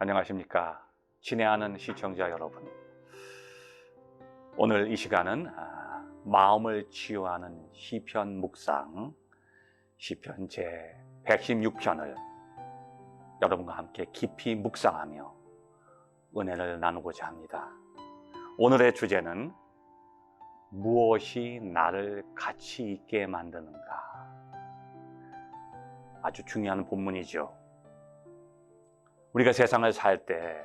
안녕하십니까. 친애하는 시청자 여러분. 오늘 이 시간은 마음을 치유하는 시편 묵상, 시편 제 116편을 여러분과 함께 깊이 묵상하며 은혜를 나누고자 합니다. 오늘의 주제는 무엇이 나를 가치 있게 만드는가? 아주 중요한 본문이죠. 우리가 세상을 살 때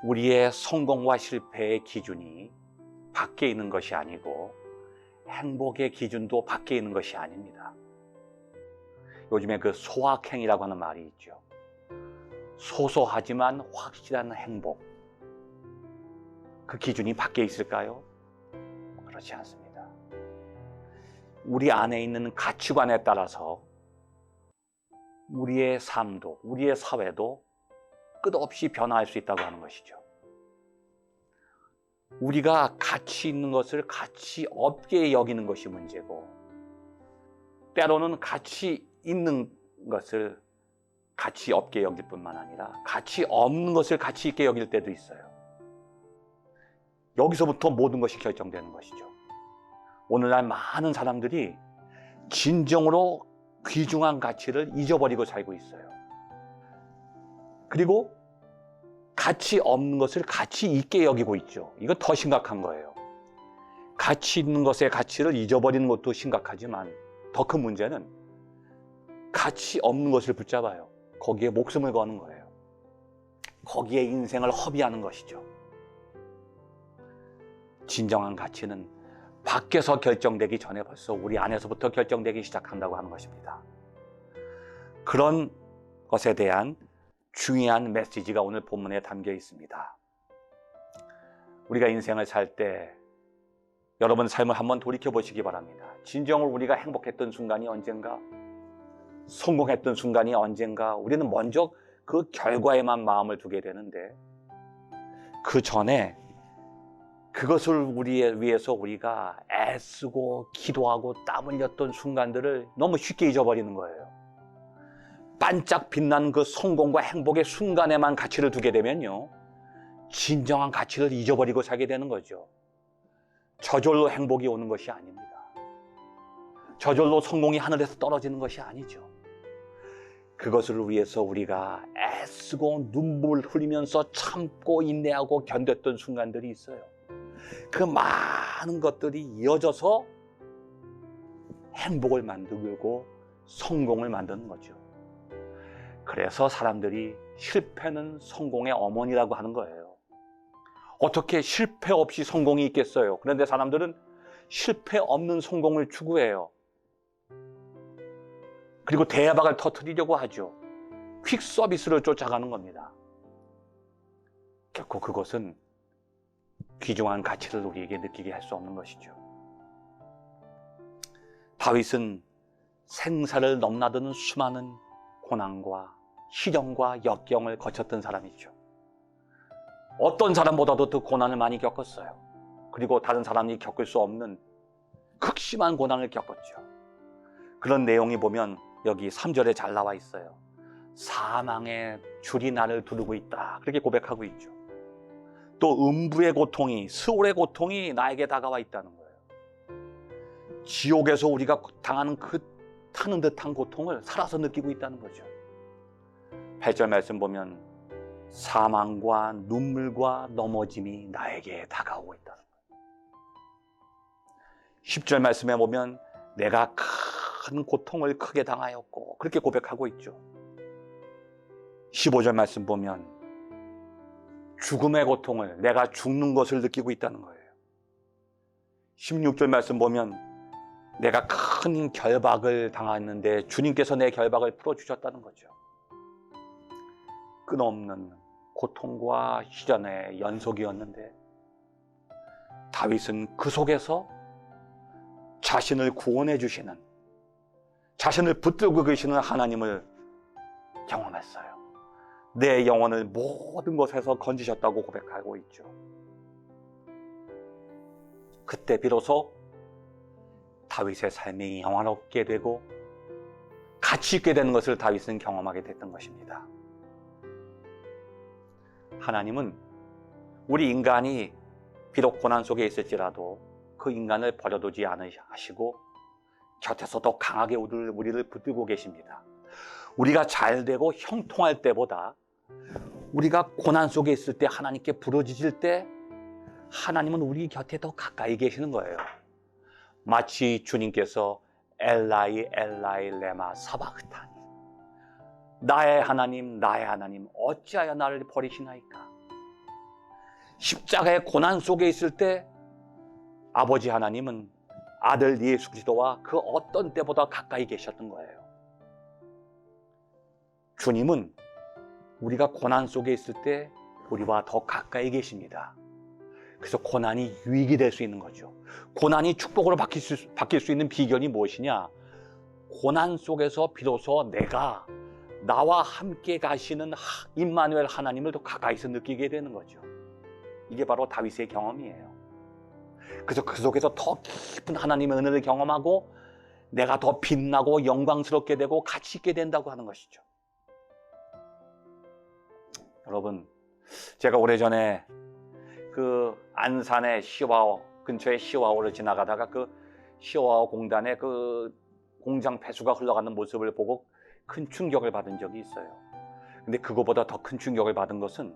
우리의 성공과 실패의 기준이 밖에 있는 것이 아니고 행복의 기준도 밖에 있는 것이 아닙니다. 요즘에 그 소확행이라고 하는 말이 있죠. 소소하지만 확실한 행복. 그 기준이 밖에 있을까요? 그렇지 않습니다. 우리 안에 있는 가치관에 따라서 우리의 삶도, 우리의 사회도 끝없이 변화할 수 있다고 하는 것이죠. 우리가 가치 있는 것을 가치 없게 여기는 것이 문제고, 때로는 가치 있는 것을 가치 없게 여길 뿐만 아니라 가치 없는 것을 가치 있게 여길 때도 있어요. 여기서부터 모든 것이 결정되는 것이죠. 오늘날 많은 사람들이 진정으로 귀중한 가치를 잊어버리고 살고 있어요. 그리고 가치 없는 것을 가치 있게 여기고 있죠. 이건 더 심각한 거예요. 가치 있는 것의 가치를 잊어버리는 것도 심각하지만 더 큰 문제는 가치 없는 것을 붙잡아요. 거기에 목숨을 거는 거예요. 거기에 인생을 허비하는 것이죠. 진정한 가치는 밖에서 결정되기 전에 벌써 우리 안에서부터 결정되기 시작한다고 하는 것입니다. 그런 것에 대한 중요한 메시지가 오늘 본문에 담겨 있습니다. 우리가 인생을 살 때 여러분 삶을 한번 돌이켜 보시기 바랍니다. 진정으로 우리가 행복했던 순간이 언젠가, 성공했던 순간이 언젠가, 우리는 먼저 그 결과에만 마음을 두게 되는데 그 전에 그것을 위해서 우리가 애쓰고 기도하고 땀 흘렸던 순간들을 너무 쉽게 잊어버리는 거예요. 반짝 빛나는 그 성공과 행복의 순간에만 가치를 두게 되면요, 진정한 가치를 잊어버리고 살게 되는 거죠. 저절로 행복이 오는 것이 아닙니다. 저절로 성공이 하늘에서 떨어지는 것이 아니죠. 그것을 위해서 우리가 애쓰고 눈물 흘리면서 참고 인내하고 견뎠던 순간들이 있어요. 그 많은 것들이 이어져서 행복을 만들고 성공을 만드는 거죠. 그래서 사람들이 실패는 성공의 어머니라고 하는 거예요. 어떻게 실패 없이 성공이 있겠어요? 그런데 사람들은 실패 없는 성공을 추구해요. 그리고 대박을 터뜨리려고 하죠. 퀵 서비스를 쫓아가는 겁니다. 결코 그것은 귀중한 가치를 우리에게 느끼게 할 수 없는 것이죠. 다윗은 생사를 넘나드는 수많은 고난과 시련과 역경을 거쳤던 사람이죠. 어떤 사람보다도 더 고난을 많이 겪었어요. 그리고 다른 사람이 겪을 수 없는 극심한 고난을 겪었죠. 그런 내용이 보면 여기 3절에 잘 나와 있어요. 사망의 줄이 나를 두르고 있다, 그렇게 고백하고 있죠. 또 음부의 고통이, 스올의 고통이 나에게 다가와 있다는 거예요. 지옥에서 우리가 당하는 그 타는 듯한 고통을 살아서 느끼고 있다는 거죠. 8절 말씀 보면 사망과 눈물과 넘어짐이 나에게 다가오고 있다는 거예요. 10절 말씀에 보면 내가 큰 고통을 크게 당하였고, 그렇게 고백하고 있죠. 15절 말씀 보면 죽음의 고통을, 내가 죽는 것을 느끼고 있다는 거예요. 16절 말씀 보면 내가 큰 결박을 당했는데 주님께서 내 결박을 풀어주셨다는 거죠. 끝없는 고통과 시련의 연속이었는데 다윗은 그 속에서 자신을 구원해 주시는, 자신을 붙들고 계시는 하나님을 경험했어요. 내 영혼을 모든 것에서 건지셨다고 고백하고 있죠. 그때 비로소 다윗의 삶이 영화롭게 되고 가치 있게 되는 것을 다윗은 경험하게 됐던 것입니다. 하나님은 우리 인간이 비록 고난 속에 있을지라도 그 인간을 버려두지 않으시고 곁에서 더 강하게 우리를 붙들고 계십니다. 우리가 잘되고 형통할 때보다 우리가 고난 속에 있을 때, 하나님께 부르짖을 때 하나님은 우리 곁에 더 가까이 계시는 거예요. 마치 주님께서 엘라이 엘라이 레마 사바흐타니, 나의 하나님 어찌하여 나를 버리시나이까. 십자가의 고난 속에 있을 때 아버지 하나님은 아들 예수 그리스도와 그 어떤 때보다 가까이 계셨던 거예요. 주님은 우리가 고난 속에 있을 때 우리와 더 가까이 계십니다. 그래서 고난이 유익이 될 수 있는 거죠. 고난이 축복으로 바뀔 수 있는 비결이 무엇이냐? 고난 속에서 비로소 내가 나와 함께 가시는 임마누엘 하나님을 더 가까이서 느끼게 되는 거죠. 이게 바로 다윗의 경험이에요. 그래서 그 속에서 더 깊은 하나님의 은혜를 경험하고 내가 더 빛나고 영광스럽게 되고 가치 있게 된다고 하는 것이죠. 여러분, 제가 오래전에 그 안산의 시와호 근처의 시와호를 지나가다가 그 시와호 공단의 그 공장 폐수가 흘러가는 모습을 보고 큰 충격을 받은 적이 있어요. 근데 그거보다 더 큰 충격을 받은 것은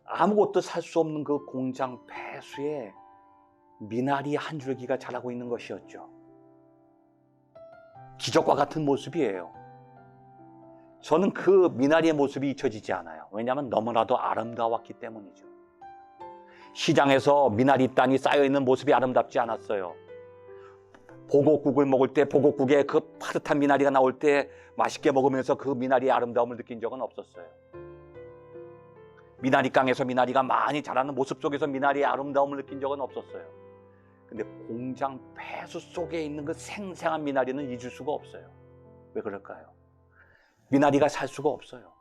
아무것도 살 수 없는 그 공장 폐수에 미나리 한 줄기가 자라고 있는 것이었죠. 기적과 같은 모습이에요. 저는 그 미나리의 모습이 잊혀지지 않아요. 왜냐하면 너무나도 아름다웠기 때문이죠. 시장에서 미나리 땅이 쌓여있는 모습이 아름답지 않았어요. 보곡국을 먹을 때 보곡국에 그 파릇한 미나리가 나올 때 맛있게 먹으면서 그 미나리의 아름다움을 느낀 적은 없었어요. 미나리깡에서 미나리가 많이 자라는 모습 속에서 미나리의 아름다움을 느낀 적은 없었어요. 근데 공장 폐수 속에 있는 그 생생한 미나리는 잊을 수가 없어요. 왜 그럴까요? 미나리가 살 수가 없어요.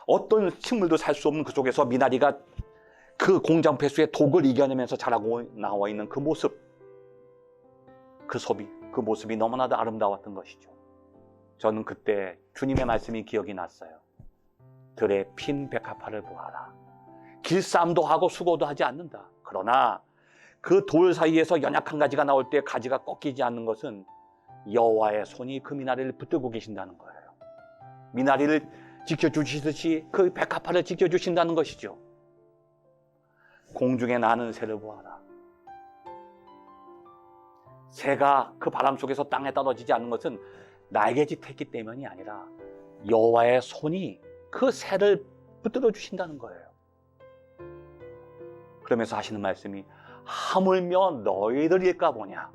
어떤 식물도 살 수 없는 그 속에서 미나리가 그 공장 폐수의 독을 이겨내면서 자라고 나와 있는 그 모습, 그 모습이 너무나도 아름다웠던 것이죠. 저는 그때 주님의 말씀이 기억이 났어요. 들의 핀 백합화를 보아라. 길쌈도 하고 수고도 하지 않는다. 그러나 그 돌 사이에서 연약한 가지가 나올 때 가지가 꺾이지 않는 것은 여호와의 손이 그 미나리를 붙들고 계신다는 거예요. 미나리를 지켜주시듯이 그 백합화를 지켜주신다는 것이죠. 공중에 나는 새를 보아라. 새가 그 바람 속에서 땅에 떨어지지 않는 것은 날개짓했기 때문이 아니라 여호와의 손이 그 새를 붙들어 주신다는 거예요. 그러면서 하시는 말씀이 하물며 너희들일까 보냐.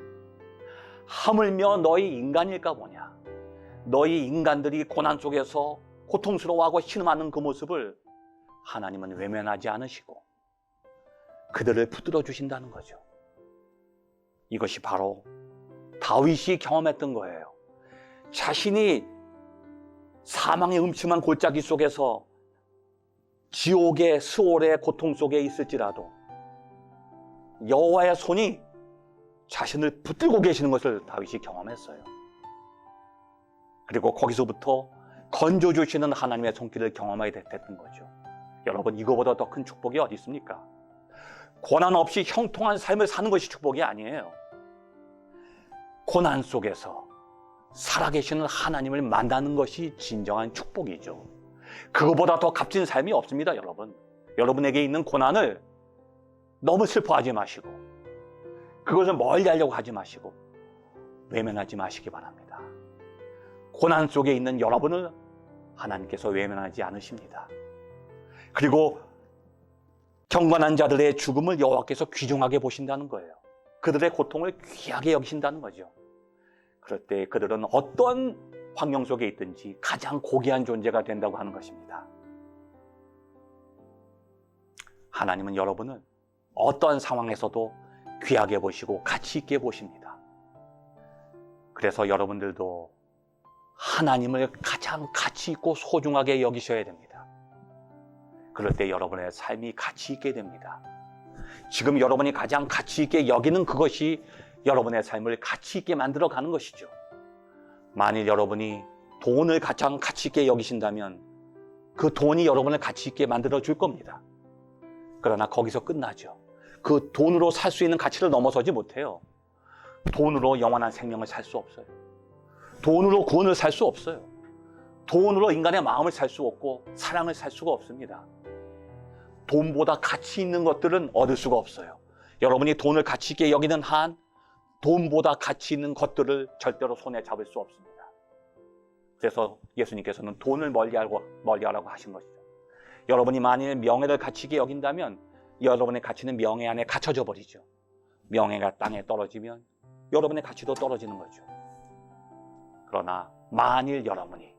하물며 너희 인간일까 보냐. 너희 인간들이 고난 속에서 고통스러워하고 신음하는 그 모습을 하나님은 외면하지 않으시고 그들을 붙들어 주신다는 거죠. 이것이 바로 다윗이 경험했던 거예요. 자신이 사망의 음침한 골짜기 속에서 지옥의 스올의 고통 속에 있을지라도 여호와의 손이 자신을 붙들고 계시는 것을 다윗이 경험했어요. 그리고 거기서부터 건져주시는 하나님의 손길을 경험하게 됐던 거죠. 여러분, 이거보다 더 큰 축복이 어디 있습니까? 고난 없이 형통한 삶을 사는 것이 축복이 아니에요. 고난 속에서 살아계시는 하나님을 만나는 것이 진정한 축복이죠. 그거보다 더 값진 삶이 없습니다, 여러분. 여러분에게 있는 고난을 너무 슬퍼하지 마시고 그것을 멀리 하려고 하지 마시고 외면하지 마시기 바랍니다. 고난 속에 있는 여러분을 하나님께서 외면하지 않으십니다. 그리고 경건한 자들의 죽음을 여호와께서 귀중하게 보신다는 거예요. 그들의 고통을 귀하게 여기신다는 거죠. 그럴 때 그들은 어떤 환경 속에 있든지 가장 고귀한 존재가 된다고 하는 것입니다. 하나님은 여러분을 어떤 상황에서도 귀하게 보시고 가치 있게 보십니다. 그래서 여러분들도 하나님을 가장 가치 있고 소중하게 여기셔야 됩니다. 그럴 때 여러분의 삶이 가치 있게 됩니다. 지금 여러분이 가장 가치 있게 여기는 그것이 여러분의 삶을 가치 있게 만들어가는 것이죠. 만일 여러분이 돈을 가장 가치 있게 여기신다면 그 돈이 여러분을 가치 있게 만들어 줄 겁니다. 그러나 거기서 끝나죠. 그 돈으로 살 수 있는 가치를 넘어서지 못해요. 돈으로 영원한 생명을 살 수 없어요. 돈으로 구원을 살 수 없어요. 돈으로 인간의 마음을 살 수 없고 사랑을 살 수가 없습니다. 돈보다 가치 있는 것들은 얻을 수가 없어요. 여러분이 돈을 가치 있게 여기는 한 돈보다 가치 있는 것들을 절대로 손에 잡을 수 없습니다. 그래서 예수님께서는 돈을 멀리하라고 하신 것이죠. 여러분이 만일 명예를 가치 있게 여긴다면 여러분의 가치는 명예 안에 갇혀져 버리죠. 명예가 땅에 떨어지면 여러분의 가치도 떨어지는 거죠. 그러나 만일 여러분이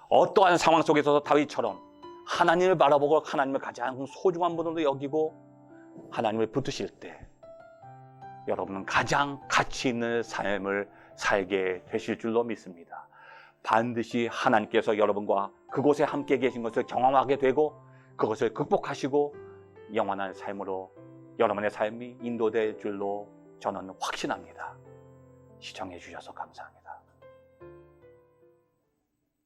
어떠한 상황 속에서도 다윗처럼 하나님을 바라보고 하나님을 가장 소중한 분으로 여기고 하나님을 붙드실 때 여러분은 가장 가치 있는 삶을 살게 되실 줄로 믿습니다. 반드시 하나님께서 여러분과 그곳에 함께 계신 것을 경험하게 되고 그것을 극복하시고 영원한 삶으로 여러분의 삶이 인도될 줄로 저는 확신합니다. 시청해 주셔서 감사합니다.